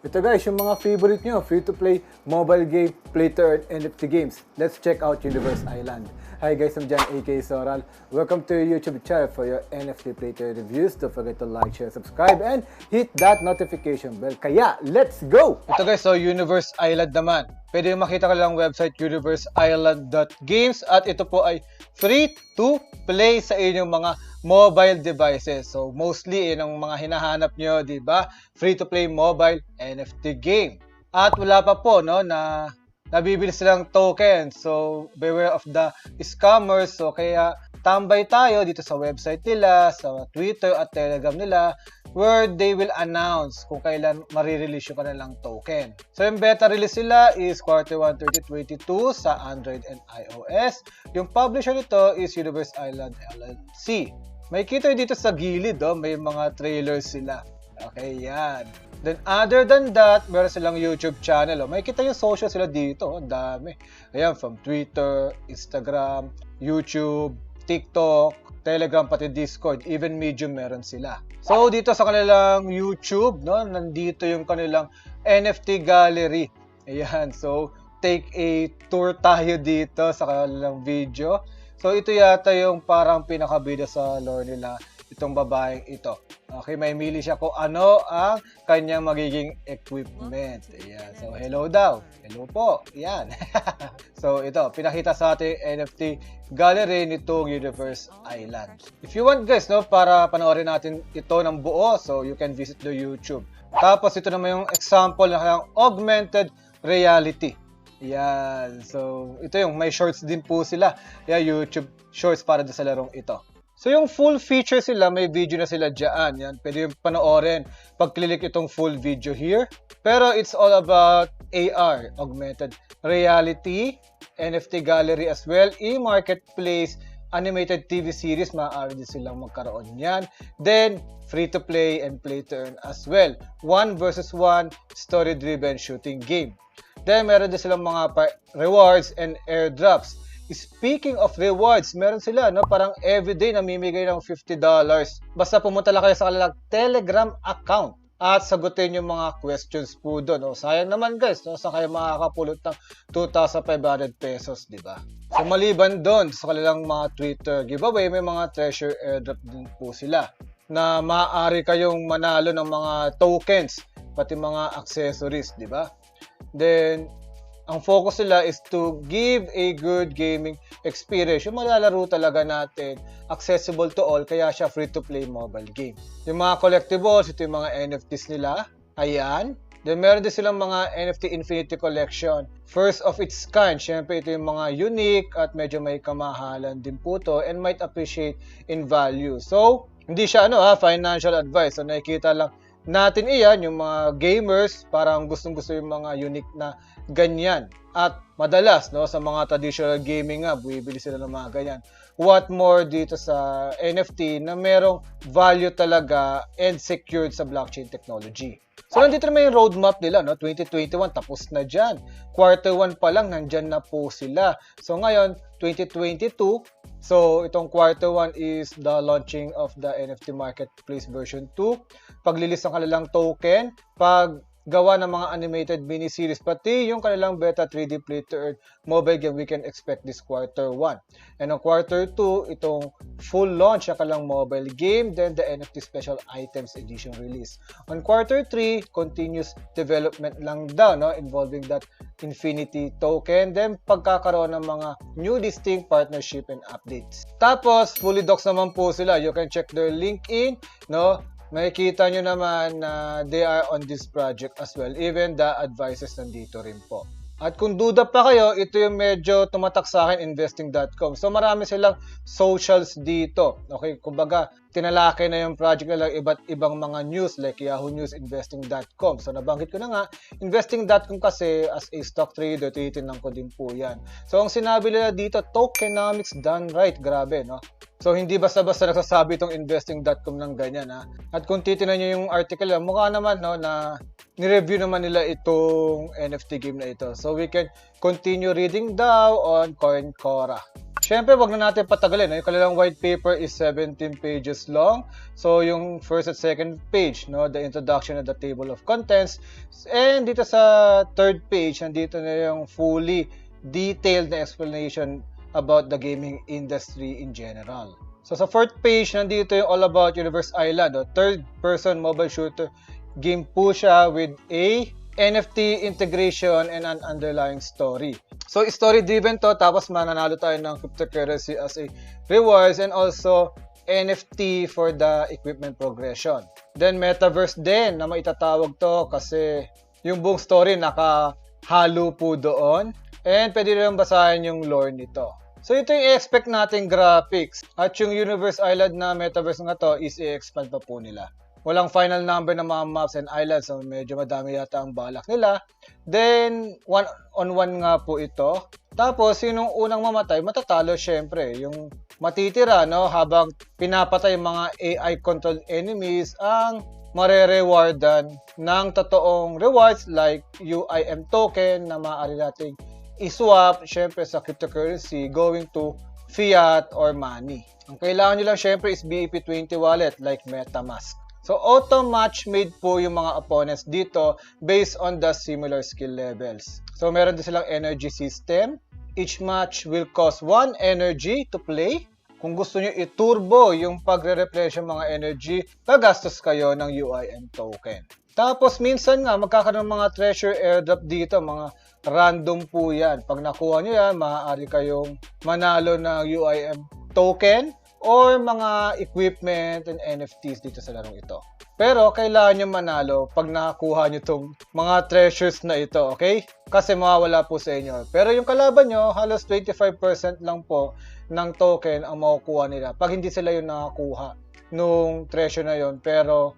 Ito guys, yung mga favorite nyo, free-to-play mobile game, play-to-earn NFT games. Let's check out Universe Island. Hi guys, I'm John aka Soral. Welcome to your YouTube channel for your NFT play-to-earn reviews. Don't forget to like, share, subscribe, and hit that notification bell. Kaya, let's go! Ito guys, so Universe Island naman. Pwede yung makita ka lang website universeisland.games at ito po ay free to play sa inyong mga mobile devices. So mostly yun ang mga hinahanap nyo, di ba? Free to play mobile NFT game. At wala pa po no na nabibili silang tokens. So beware of the scammers. So kaya tambay tayo dito sa website nila, sa Twitter at Telegram nila, where they will announce kung kailan marirelease yung kanilang token. So yung beta release nila is Q1 2022 sa Android and iOS. Yung publisher nito is Universe Island LLC. May kita dito sa gilid, may mga trailers sila. Okay, yan. Then other than that, meron silang YouTube channel. May kita yung social sila dito, ang dami. Ayan, from Twitter, Instagram, YouTube, TikTok, Telegram, pati Discord, even Medium meron sila. So dito sa kanilang YouTube, nandito yung kanilang NFT gallery. Ayan, so take a tour tayo dito sa kanilang video. So ito yata yung parang pinakabida sa lore nila, itong babaeng ito. Okay, may mili siya kung ano ang kanyang magiging equipment. Ayan, so hello daw. Hello po. Ayan. So ito, pinakita sa ating NFT gallery nitong Universe Island. If you want guys, para panoorin natin ito ng buo, so you can visit the YouTube. Tapos ito naman yung example ng augmented reality. Yan. So, ito yung may shorts din po sila. YouTube shorts para sa larong ito. So, yung full feature sila, may video na sila dyan. Yan. Pwede yung panoorin pag click itong full video here. Pero it's all about AR, augmented reality, NFT gallery as well, e-marketplace, animated TV series, maaari din silang magkaroon yan. Then, free-to-play and play-to-earn as well. 1 versus 1 story-driven shooting game. Then, meron din silang mga rewards and airdrops. Speaking of rewards, meron sila, parang everyday namimigay ng $50. Basta pumunta lang kayo sa kanilang Telegram account at sagutin yung mga questions po doon. Sayang naman guys, saan kayo makakapulot ng 2,500 pesos, di ba? So, maliban doon sa kanilang mga Twitter giveaway, may mga treasure airdrop din po sila na maaari kayong manalo ng mga tokens, pati mga accessories, di ba? Then, ang focus nila is to give a good gaming experience. Yung malalaro talaga natin, accessible to all, kaya siya free-to-play mobile game. Yung mga collectibles, ito yung mga NFTs nila. Ayan. Then, meron din silang mga NFT Infinity Collection. First of its kind. Siyempre, ito yung mga unique at medyo may kamahalan din po to and might appreciate in value. So, hindi siya financial advice. So, nakikita lang natin iyan, yung mga gamers, parang gustong-gusto yung mga unique na ganyan. At madalas, sa mga traditional gaming nga, buibili sila ng mga ganyan. What more dito sa NFT na merong value talaga and secured sa blockchain technology. So, nandito naman yung roadmap nila, 2021, tapos na dyan. Q1 pa lang, nandyan na po sila. So, ngayon, 2022, so, itong Q1 is the launching of the NFT Marketplace version 2. Paglilis ng kanilang token, paggawa ng mga animated mini-series, pati yung kanilang beta 3D play-to-earn mobile game, we can expect this Q1. And on Q2, itong full launch ng kanilang mobile game, then the NFT Special Items Edition release. On Q3, continuous development lang daw, involving that Infinity token, then pagkakaroon ng mga new distinct partnership and updates. Tapos, fully docs naman po sila. You can check their LinkedIn, makikita nyo naman na they are on this project as well. Even the advices nandito rin po. At kung duda pa kayo, ito yung medyo tumatak sa akin, investing.com. So marami silang socials dito. Okay, kumbaga, tinalakay na yung project nila iba't ibang mga news like Yahoo News, investing.com. So nabanggit ko na nga, investing.com kasi as a stock trader, tinitingnan ko din po yan. So ang sinabi nila dito, tokenomics done right. Grabe, So, hindi basta-basta nagsasabi itong investing.com ng ganyan, At kung titignan nyo yung article, mukha naman, na ni-review naman nila itong NFT game na ito. So, we can continue reading daw on CoinCora. Siyempre, wag na natin patagalin. No? Yung kanilang white paper is 17 pages long. So, yung first at second page, no, the introduction and the table of contents. And dito sa third page, nandito na yung fully detailed na explanation about the gaming industry in general. So, sa fourth page, nandito yung all about Universe Island, no? Third-person mobile shooter game po siya with a NFT integration and an underlying story. So, story-driven to, tapos mananalo tayo ng cryptocurrency as a rewards and also NFT for the equipment progression. Then, metaverse din na maitatawag to kasi yung buong story nakahalo po doon. And pwede rin basahin yung lore nito. So, ito yung i-expect nating graphics. At yung Universe Island na metaverse nga to is i-expand pa po nila. Walang final number ng mga maps and islands, so medyo madami yata ang balak nila. Then, one-on-one nga po ito. Tapos, yung unang mamatay, matatalo syempre. Yung matitira, no, habang pinapatay yung mga AI-controlled enemies, ang mare-rewardan ng totoong rewards like UIM token na maaari nating i-swap, syempre, sa cryptocurrency going to fiat or money. Ang kailangan nyo lang syempre is BEP20 wallet like MetaMask. So, auto-match made po yung mga opponents dito based on the similar skill levels. So, meron din silang energy system. Each match will cost 1 energy to play. Kung gusto nyo i-turbo yung pagre-replenish ng mga energy, gagastos kayo ng UIM token. Tapos, minsan nga, magkakaroon ng mga treasure airdrop dito, mga random po yan. Pag nakuha nyo yan, maaari kayong manalo ng UIM token or mga equipment and NFTs dito sa larong ito. Pero, kailangan nyo manalo pag nakakuha nyo itong mga treasures na ito, okay? Kasi mawawala po sa inyo. Pero yung kalaban nyo, halos 25% lang po ng token ang makukuha nila pag hindi sila yung nakakuha nung treasure na yon, pero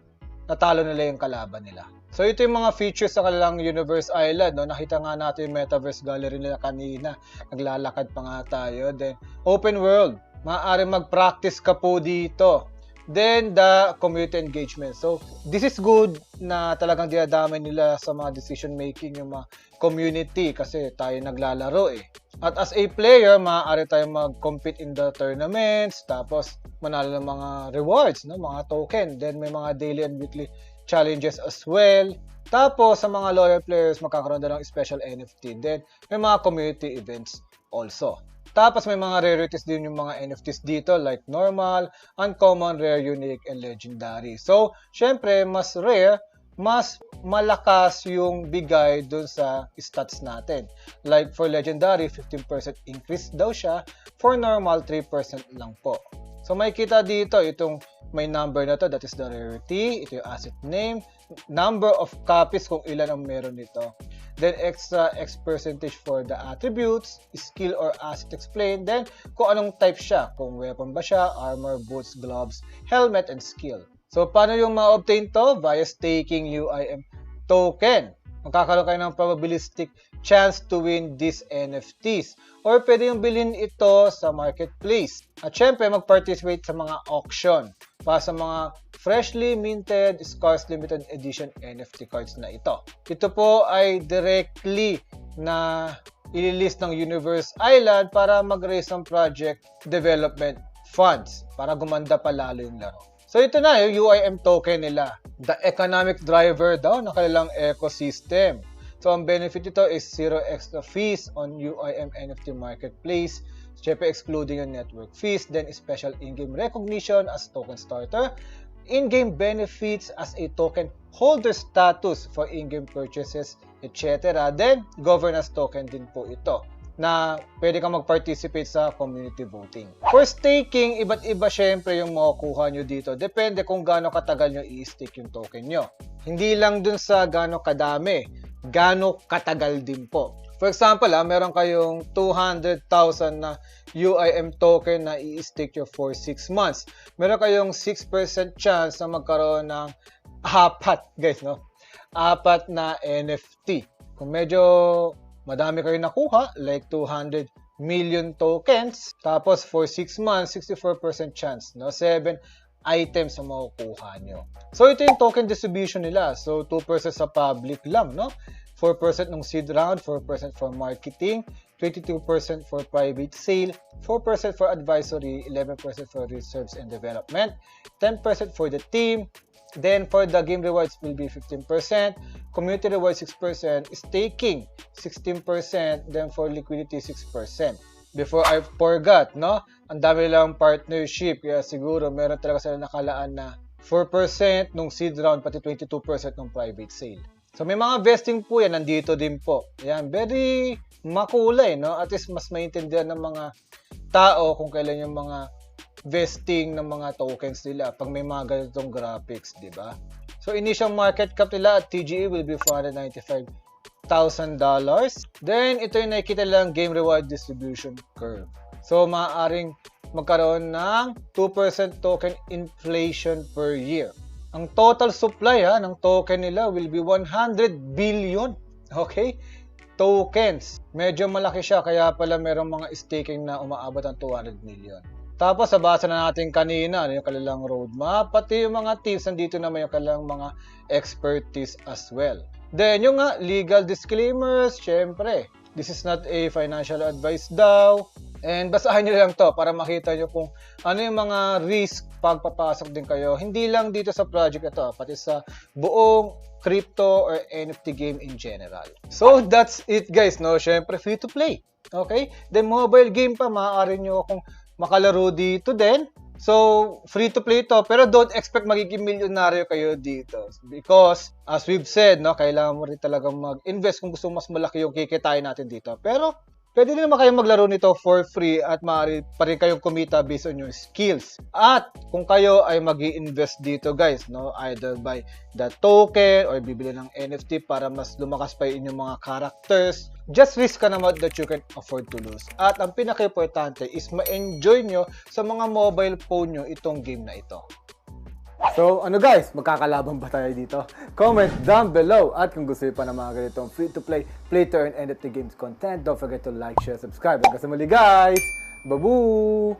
natalo nila yung kalaban nila. So, ito yung mga features sa kanilang Universe Island. No? Nakita nga natin yung Metaverse Gallery nila kanina. Naglalakad pa nga tayo. Then, open world. Maaari mag-practice ka po dito. Then, the community engagement. So, this is good na talagang dinadamay nila sa mga decision making yung mga community kasi tayo naglalaro eh. At as a player, maaari tayo mag-compete in the tournaments, tapos manalo ng mga rewards, no? Mga token. Then, may mga daily and weekly challenges as well. Tapos, sa mga loyal players, magkakaroon na ng special NFT. Then, may mga community events also. Tapos may mga rarities din yung mga NFTs dito like normal, uncommon, rare, unique, and legendary. So, syempre, mas rare, mas malakas yung bigay dun sa stats natin. Like for legendary, 15% increase daw siya. For normal, 3% lang po. So, may kita dito itong may number na to, that is the rarity. Ito yung asset name, number of copies kung ilan ang meron nito. Then, extra X percentage for the attributes, skill or asset explained. Then, kung anong type siya. Kung weapon ba siya, armor, boots, gloves, helmet, and skill. So, paano yung ma-obtain to? Via staking UIM token. Magkakaroon kayo ng probabilistic chance to win these NFTs. Or pwede yung bilhin ito sa marketplace. At syempre, mag-participate sa mga auction para sa mga freshly minted, scarce limited edition NFT cards na ito. Ito po ay directly na ililist ng Universe Island para mag-raise ng project development funds para gumanda pa lalo yung laro. So ito na yung UIM token nila. The economic driver daw ng kanilang ecosystem. So ang benefit ito is 0 extra fees on UIM NFT marketplace. Siyempre excluding yung network fees. Then special in-game recognition as token starter. In-game benefits as a token holder status for in-game purchases, etc. Then governance token din po ito na pwede kang mag-participate sa community voting. For staking, iba't iba syempre yung makukuha nyo dito. Depende kung gaano katagal nyo i-stake yung token nyo. Hindi lang dun sa gaano kadami, gaano katagal din po. For example, meron kayong 200,000 na UIM token na i-stake nyo for 6 months. Meron kayong 6% chance na magkaroon ng 4 na NFT. Kung medyo madami kayo nakuha, like 200 million tokens. Tapos, for 6 months, 64% chance. No? 7 items na makukuha nyo. So, ito yung token distribution nila. So, 2% sa public lang. No? 4% ng seed round, 4% for marketing, 22% for private sale, 4% for advisory, 11% for research and development, 10% for the team. Then for the game rewards will be 15%, community rewards 6%, staking 16%, then for liquidity 6%. Before I forgot, no? Ang dami lang partnership, kaya siguro meron talaga sila nakalaan na 4% nung seed round, pati 22% nung private sale. So may mga vesting po yan, nandito din po. Yan, very makulay, no? At least mas maintindihan ng mga tao kung kailan yung mga vesting ng mga tokens nila pag may mga ganitong graphics, di ba? So initial market cap nila at TGE will be $495,000. Then ito yung nakikita lang game reward distribution curve. So maaaring magkaroon ng 2% token inflation per year. Ang total supply ng token nila will be 100 billion. Okay? Tokens. Medyo malaki siya kaya pala merong mga staking na umaabot ng 200 million. Tapos, nabasa na natin kanina yung kanilang roadmap, pati yung mga tips, nandito naman yung kanilang mga expertise as well. Then, yung legal disclaimers, syempre, this is not a financial advice daw. And basahin nyo lang to para makita nyo kung ano yung mga risk pag papasok din kayo. Hindi lang dito sa project ito, pati sa buong crypto or NFT game in general. So, that's it guys, no? Syempre, free to play. Okay? Then, mobile game pa, maaari nyo kung makalaro dito din. So, free to play to. Pero don't expect magiging milyonaryo kayo dito. Because, as we've said, no, kailangan mo rin talagang mag-invest kung gusto mas malaki yung kikitain natin dito. Pero, pwede din naman kayong maglaro nito for free at maaari pa rin kayong kumita based on your skills. At kung kayo ay mag-i-invest dito guys, no, either by the token or bibili ng NFT para mas lumakas pa yung inyong mga characters, just risk ka naman that you can afford to lose. At ang pinaka-importante is ma-enjoy nyo sa mga mobile phone nyo itong game na ito. So, ano guys, magkakalaban ba tayo dito? Comment down below. At kung gusto nyo pa ng mga ganitong free-to-play, play-to-earn NFT games content, don't forget to like, share, subscribe. Hanggang sa muli guys! Babu!